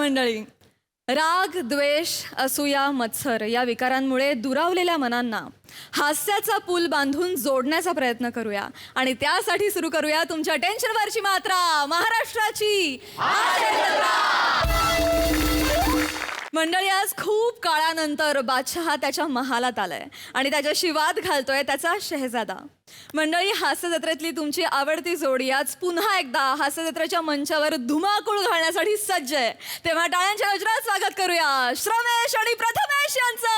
मंडळी, राग, द्वेष, असूया, मत्सर या विकारांमुळे दुरावलेल्या मनांना हास्याचा पूल बांधून जोडण्याचा प्रयत्न करूया आणि त्यासाठी सुरू करूया तुमच्या टेन्शनवरची मात्रा, महाराष्ट्राची हास्य जत्रा. मंडळी, आज खूप काळानंतर बादशहा त्याच्या महालात आलाय आणि त्याच्याशी वाद घालतोय त्याचा शहजादा. मंडळी, हास्य जत्रेतली तुमची आवडती जोडी आज पुन्हा एकदा हास्य जत्रेच्या मंचावर धुमाकूळ घालण्यासाठी सज्ज आहे. तेव्हा टाळ्यांच्या गजरात स्वागत करूया श्रमेश आणि प्रथमेश यांचं.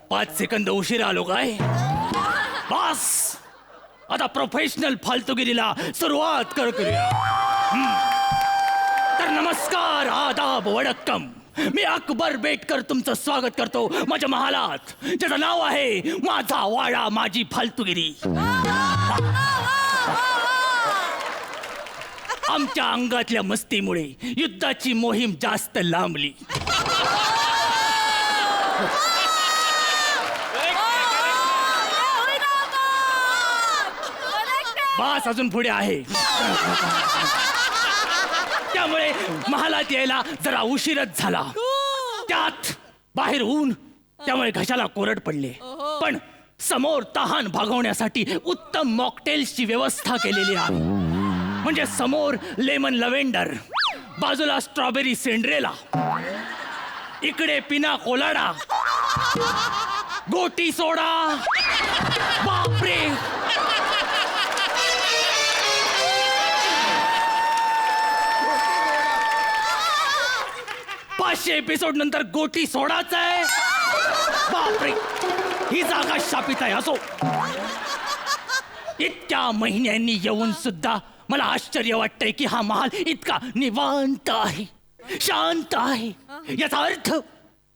पाच सेकंद उशीर आलो काय? बस आता प्रोफेशनल फालतूगिरीला सुरुवात करूया. तर नमस्कार, आदाब, वडक्कम. मी अकबर बेटकर तुमचं स्वागत करतो माझ्या महालात, ज्याचं नाव आहे माझा वाडा माझी फालतूगिरी. आमच्या अंगातल्या मस्तीमुळे युद्धाची मोहीम जास्त लांबली. बास अजून पुढे आहे. त्यामुळे महालात यायला जरा उशीरच झाला. त्यात बाहेर ऊन, त्यामुळे घशाला कोरड पडले. पण समोर तहान भागवण्यासाठी उत्तम मॉकटेल्सची व्यवस्था केलेली आहे. म्हणजे समोर लेमन लव्हेंडर, बाजूला स्ट्रॉबेरी सिंड्रेला, इकडे पिना कोलाडा, गोटी सोडा. बापरे, 500 एपिसोड नंतर गोटी सोडाच आहे. बापरे, ही जागा शापित आहे. असो, इतक्या महिन्यांनी येऊन सुद्धा मला आश्चर्य वाटतंय की हा महाल इतका निवांत आहे, शांत आहे. याचा अर्थ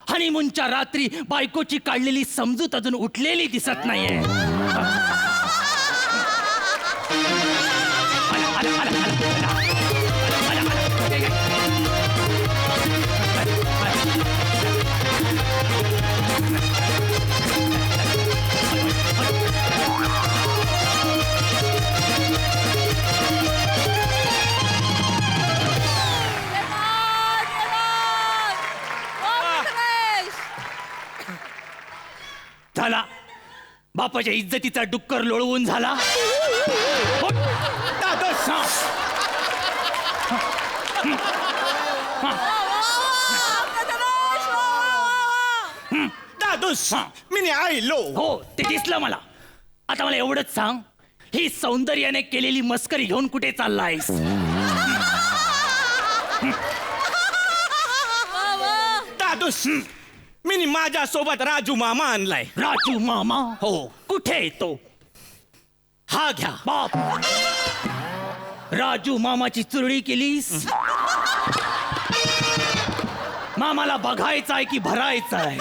हनीमूनच्या रात्री बायकोची काढलेली समजूत अजून उठलेली दिसत नाहीये. झाला बापाच्या इज्जतीचा डुक्कर लोळवून झाला. मी आईलो. हो, ते दिसलं मला. आता मला एवढंच सांग, ही सौंदर्याने केलेली मस्करी घेऊन कुठे चाललायस? दादूस, मी माझ्या सोबत राजू मामा आणलाय. राजू मामा? हो. कुठे येतो? हा घ्या. बाप, राजू मामाची चुरडी केलीस? मामाला बघायचं आहे की भरायचं आहे?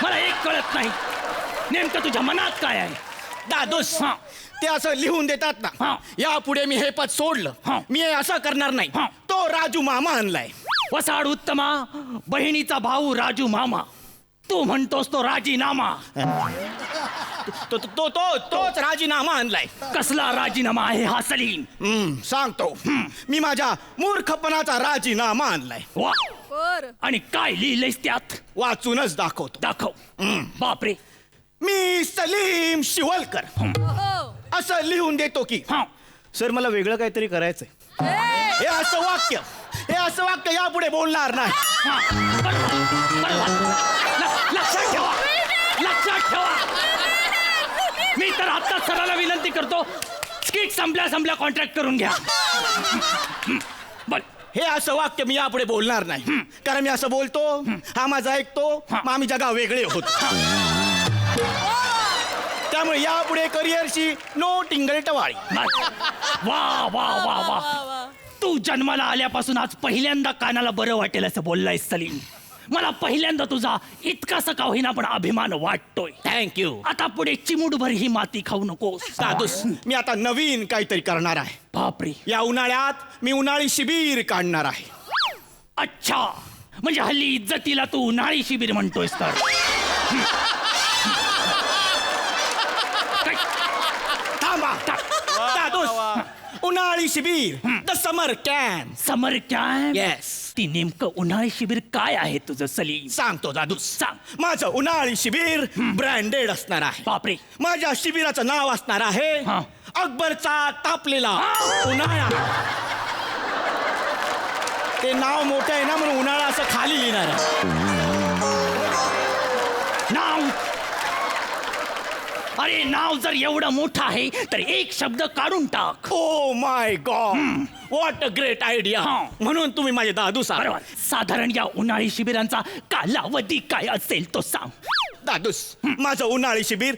मला एक कळत नाही, नेमकं तुझ्या मनात काय आहे? दादूस, ते असं लिहून देतात ना, यापुढे मी हे पद सोडलं, मी हे असं करणार नाही. तो राजू मामा आणलाय. वसाड उत्तमा, बहिणीचा भाऊ राजू मामा. तू म्हणतोस तो राजीनामा. तोच राजीनामा आणलाय. कसला राजीनामा आहे हा सलीम? सांगतो. मी माझ्या मूर्खपणाचा राजीनामा आणलाय. वा, आणि काय लिहिलंयस त्यात? वाचूनच दाखवतो. दाखव. बापरे. मी सलीम शिवलकर असं लिहून देतो की सर, मला वेगळं काहीतरी करायचंय. हे असं वाक्य यापुढे बोलणार नाही. लक्षात ठेवा, लक्षात ठेवा. मी तर आता सराला विनंती करतो, स्किट संपल्या कॉन्ट्रॅक्ट करून घ्या. बोल. हे असं वाक्य मी यापुढे बोलणार नाही, कारण मी असं बोलतो, हा माझा ऐकतो, मग आम्ही जगा वेगळे होतो. त्यामुळे यापुढे करिअरची नो टिंगलटवाळी. वा वा वा वा. तू जन्माला आल्यापासून आज पहिल्यांदा कानाला बरं वाटेल असं बोललायस सलीम. मला पहिल्यांदा तुझा इतकासा का होईना पण अभिमान वाटतोय. थँक्यू. आता पुढे चिमुटभर ही माती खाऊ नकोस. दादूस, मी आता नवीन काहीतरी करणार आहे. बापरे. या उन्हाळ्यात मी उन्हाळी शिबिर काढणार आहे. अच्छा, म्हणजे हल्ली इज्जतीला तू उन्हाळी शिबिर म्हणतोयस तर. थांबा. दादूस, उन्हाळी शिबिर, the summer camp. Summer camp. Yes. ती नेमकं उन्हाळी शिबिर काय आहे तुझं सलीम? सांगतो दादूस. सांग. माझं उन्हाळी शिबिर ब्रँडेड असणार आहे. बापरे. माझ्या शिबिराचं नाव असणार आहे हा. अकबरचा तापलेला उन्हाळा. ते नाव मोठं आहे ना, म्हणून उन्हाळा असं खाली लिहिणार आहे. नाव. अरे नाव जर एवढं मोठं आहे तर एक शब्द काढून टाक. Oh my God, what a great idea. हा. म्हणून तुम्ही माझे दादूस आहात. बरोबर. साधारण या उन्हाळी शिबिरांचा कालावधी काय असेल तो सांग. दादूस, माझं उन्हाळी शिबिर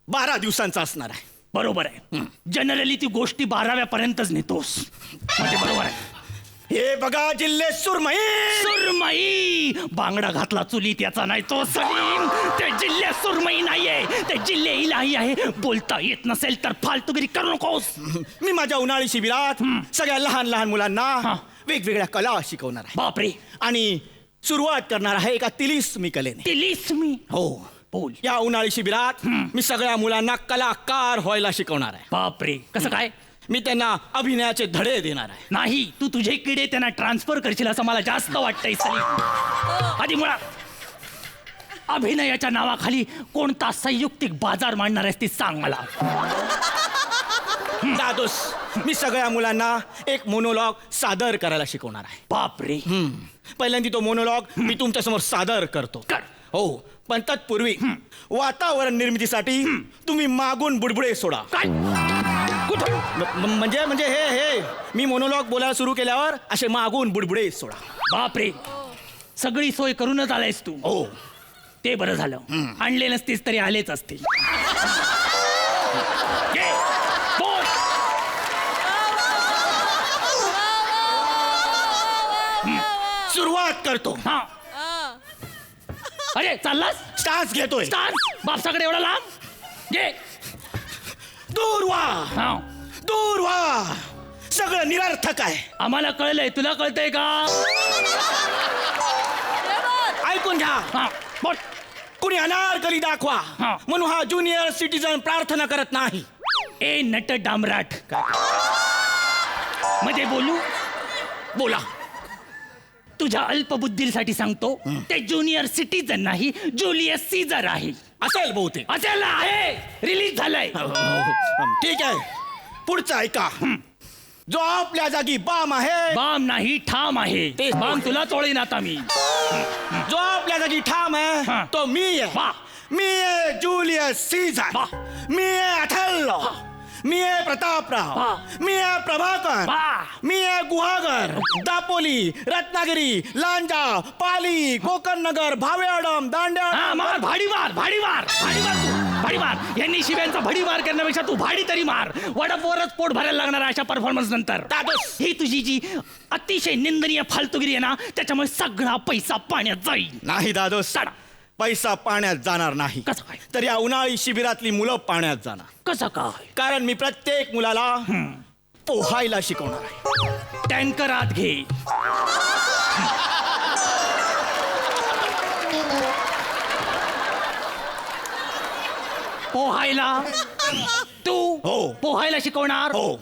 12 दिवसांचं असणार आहे. बरोबर आहे. जनरली ती गोष्टी 12व्या पर्यंतच नेतोस, म्हणजे बरोबर आहे. हे बघा जिल्हे सुरमई. सुरमई. बांगडा घातला चुलीत याचा नाही तो सलीम. ते जिल्हे सुरमई नाहीये, ते जिल्हे इलाही आहे. बोलता येत नसेल तर फालतूगिरी करू नकोस. मी माझ्या उन्हाळी शिबिरात सगळ्या लहान लहान मुलांना हा. वेगवेगळ्या कला शिकवणार आहे. बापरे. आणि सुरुवात करणार आहे एका तिलिस्मी कलेने. तिलिस्मी. हो. बोल. या उन्हाळी शिबिरात मी सगळ्या मुलांना कलाकार व्हायला शिकवणार आहे. बापरे. कसं काय? मी त्यांना अभिनयाचे धडे देणार आहे. नाही, तू तुझे किडे त्यांना ट्रान्सफर करशील असं मला जास्त वाटतंय सलीम. आधी मुळात अभिनयाच्या नावाखाली कोणता संयुक्तिक बाजार मांडणार आहेस ते सांग मला. दादोस, मी सगळ्या मुलांना एक मोनोलॉग सादर करायला शिकवणार आहे. बापरे. पहिल्यांदा तो मोनोलॉग मी तुमच्या समोर सादर करतो. कर. हो, पण तत्पूर्वी वातावरण निर्मितीसाठी तुम्ही मागून बुडबुडे सोडा. काय? कुठं? म्हणजे म्हणजे हे मी मोनोलॉग बोलायला सुरू केल्यावर असे मागून बुडबुडे सोडा. बापरे. सगळी सोय करूनच आलायस तू. हो. ते बरं झालं. आणले नसतेस तरी आलेच असतील. घे, बोल. सुरुवात करतो. हा. अरे चाललास? स्टार्स घेतोय. स्टार्स. बापसाकडे एवढा लांब घे. दूर व्हा. हा. दूर व्हा. सगळं निरर्थक आहे. आम्हाला कळलंय, तुला कळतंय का? ऐकून घ्या. हा. बोल. कुणी अनारकली दाखवा हा. म्हणून हा ज्युनियर सिटीजन प्रार्थना करत नाही. ए नट डांबराट. मध्ये बोलू? बोला. तुझ्या अल्पबुद्धीसाठी सांगतो, ते ज्युनियर सिटीजन नाही, जुलियस सीझर आहे. असेल बहुतेक. असेल ना? आहे. रिलीज झालंय. ठीक आहे, पुढचं ऐका. जो आपल्या जागी बाम आहे, बाम नाही, ठाम आहे. तेच बाम तुला तोळीन आता मी. जो आपल्या जागी ठाम हा. आहे तो मी आहे. वा. मी आहे जुलियस सीझर. वा. मी आहे अथल्लो. मी आहे प्रतापराव. वा. मी आहे प्रभाकर. वा. मी आहे गुहागर, दापोली, रत्नागिरी, लांजा, पाली, कोकण नगर, भावेडम, हा, दांड्या. मार. भाडी मार. भाडी मार. भाडी मार तू. भाडी मार. यांनी शिव्यांचा भडी मार करण्यापेक्षा तू भाडी तरी मार. वडापोरच पोट भरायला लागणार अशा परफॉर्मन्स नंतर. दादोस. ही तुझी जी अतिशय निंदनीय फालतुगिरी आहे ना, त्याच्यामुळे सगळा पैसा पाण्यात जाईल. नाही दादोस, साडा. पैसा पाण्यात जाणार नाही. कसं काय? तर या उन्हाळी शिबिरातली मुलं पाण्यात जाणार. कसं काय? कारण मी प्रत्येक मुलाला पोहायला शिकवणार आहे. टँकर आत घे. पोहायला तू हो. पोहायला शिकवणार? हो.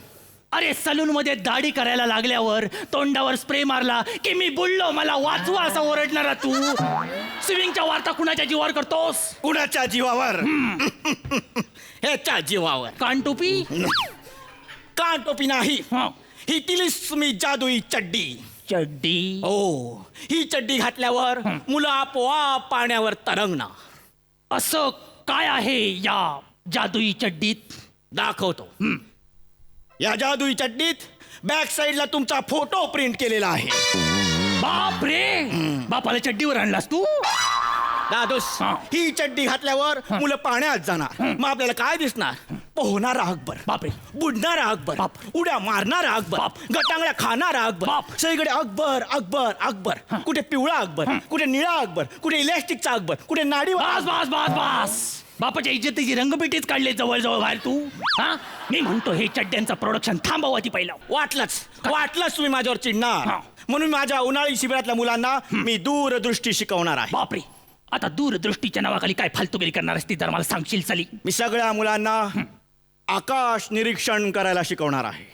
अरे सलून मध्ये दाढी करायला लागल्यावर तोंडावर स्प्रे मारला की मी बुडलो, मला वाचवा असं ओरडणारा तू स्विमिंगच्या वार्ता कुणाच्या जीवावर करतोस? कुणाच्या जीवावर? ह्याच्या जीवावर. कानटोपी? कान टोपी नाही. हा. ही तिलिस्मी जादुई चड्डी. चड्डी? हो, ही चड्डी घातल्यावर मुलं आपोआप पाण्यावर तरंगणार. असं काय आहे या जादुई चड्डीत? दाखवतो. या जादुई चड्डीत बॅक साईडला तुमचा फोटो प्रिंट केलेला आहे. बाप रे. बापाला चड्डीवर आणलास तू? दादोस हा. ही चड्डी घातल्यावर मुलं पाण्यात जाणार मग आपल्याला काय दिसणार पोहणारा अकबर बापरे. बुडणारा अकबर बाप. उड्या मारणारा अकबर बाप. गटांगड्या खाणारा अकबर बाप. सगळीकडे अकबर अकबर अकबर कुठे पिवळा अकबर कुठे निळा अकबर कुठे इलेस्टिकचा अकबर कुठे नाडी बस बस बस बस बापाच्या इज्जतीची रंगपेटीच काढली जवळ बाहेर तू. हा मी म्हणतो हे चड्ड्यांचं प्रोडक्शन थांबवा ती पहिलं. वाटलंच तुम्ही माझ्यावर चिडणार हा. म्हणून माझ्या उन्हाळी शिबिरातल्या मुलांना मी दूरदृष्टी शिकवणार आहे बापरे. आता दूरदृष्टीच्या नावाखाली काय फालतूगिरी करणार असती तर मला सांगशील चली. मी सगळ्या मुलांना आकाश निरीक्षण करायला शिकवणार आहे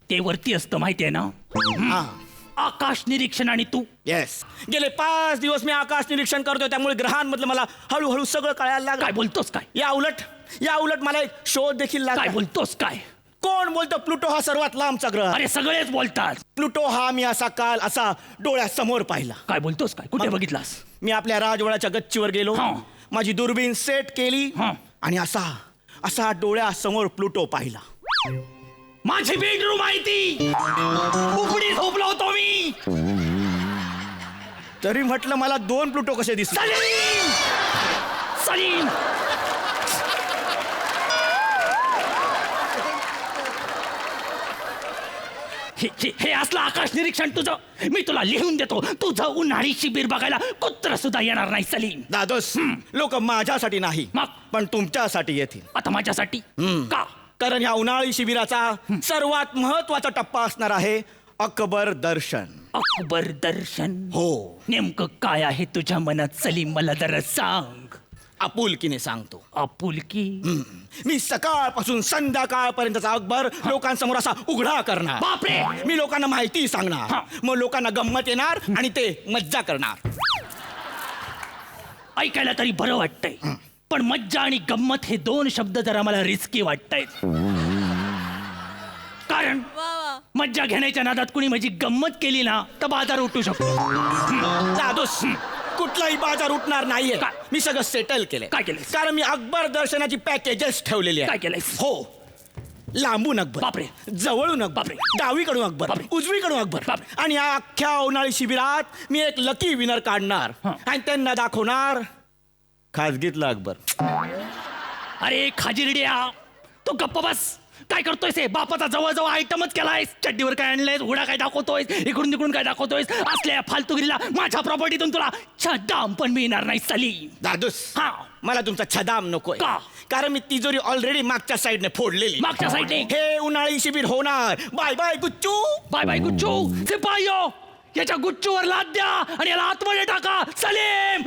ते वरती असतं माहितीये ना. हा आकाश निरीक्षण आणि तू. येस गेले 5 दिवस मी आकाश निरीक्षण करतोय त्यामुळे ग्रहांमधलं मला हळूहळू सगळं कळायला काय लागलं बोलतोस काय. या उलट मला एक शोध देखील काय लागला बोलतोस काय. कोण बोलतो प्लुटो हा सर्वात लांबचा ग्रह अरे सगळेच बोलतात. प्लुटो हा मी असा डोळ्यासमोर पाहिला काय बोलतोस काय. कुठे बघितलास. मी आपल्या राजवाड्याच्या गच्चीवर गेलो हा. माझी दुर्बीण सेट केली हा. आणि असा डोळ्यासमोर प्लुटो पाहिला माझी बेडरूम आहे ती. उघडी झोपलो होतो मी. तरी म्हटलं मला 2 प्लुटो कसे दिसले सलीम सलीम हे असलं आकाश निरीक्षण तुझं मी तुला लिहून देतो. तुझं उन्हाळी शिबिर बघायला कुत्र सुद्धा येणार नाही सलीम. दादोस लोक माझ्यासाठी नाही मग? पण तुमच्यासाठी येतील आता माझ्यासाठी का. कारण ह्या उन्हाळी शिबिराचा सर्वात महत्वाचा टप्पा असणार आहे अकबर दर्शन. अकबर दर्शन. हो नेमकं काय आहे तुझ्या मनात सलीम मला जरा सांग. आपुलकीने सांगतो आपुलकी. मी सकाळपासून संध्याकाळपर्यंतचा अकबर लोकांसमोर असा उघडा करणार बापरे. मी लोकांना माहिती हा. सांगणार मग लोकांना गंमत येणार आणि ते मज्जा करणार ऐकायला तरी बरं वाटतंय पण मज्जा आणि गंमत हे 2 शब्द जरा मला रिस्की वाटतायत. कारण मज्जा घेण्याच्या नादात कुणी माझी गंमत केली ना तर बाजार उठू शकतो. दादोस कुठलाही बाजार उठणार नाहीये काय? मी सगळं सेटल केलंय. काय केलंयस? कारण मी अकबर दर्शनाची पॅकेजेस ठेवलेली काय आहे. केलंयस? हो लांबून अकबर बापरे. जवळून अकबर बापरे. डावीकडून अकबर बापरे. उजवीकडून अकबर बापरे. आणि या अख्ख्या उन्हाळी शिबिरात मी एक लकी विनर काढणार हा. आणि त्यांना दाखवणार खाजगीतला अकबर. अरे खाजिरड्या तू गप्प बस. काय करतोयस हे बापाचा जवळजवळ आयटमच केलायस. चड्डीवर काय आणलंयस उडा काय दाखवतोयस इकडून तिकडून काय दाखवतोयस. असल्या फालतूगिरीला माझ्या प्रॉपर्टीतून तुला छदाम पण मिळणार नाही सलीम. दादूस हा. मला तुमचा छदाम नकोय का? कारण मी तिजोरी ऑलरेडी मागच्या साईडने फोडलेली. मागच्या साईडने. हे उन्हाळी शिबिर होणार. Bye bye Gucchu. Bye bye Gucchu. सिपायो याच्या गुच्चूवर लाद द्या आणि याला आतमध्ये टाका. सलीम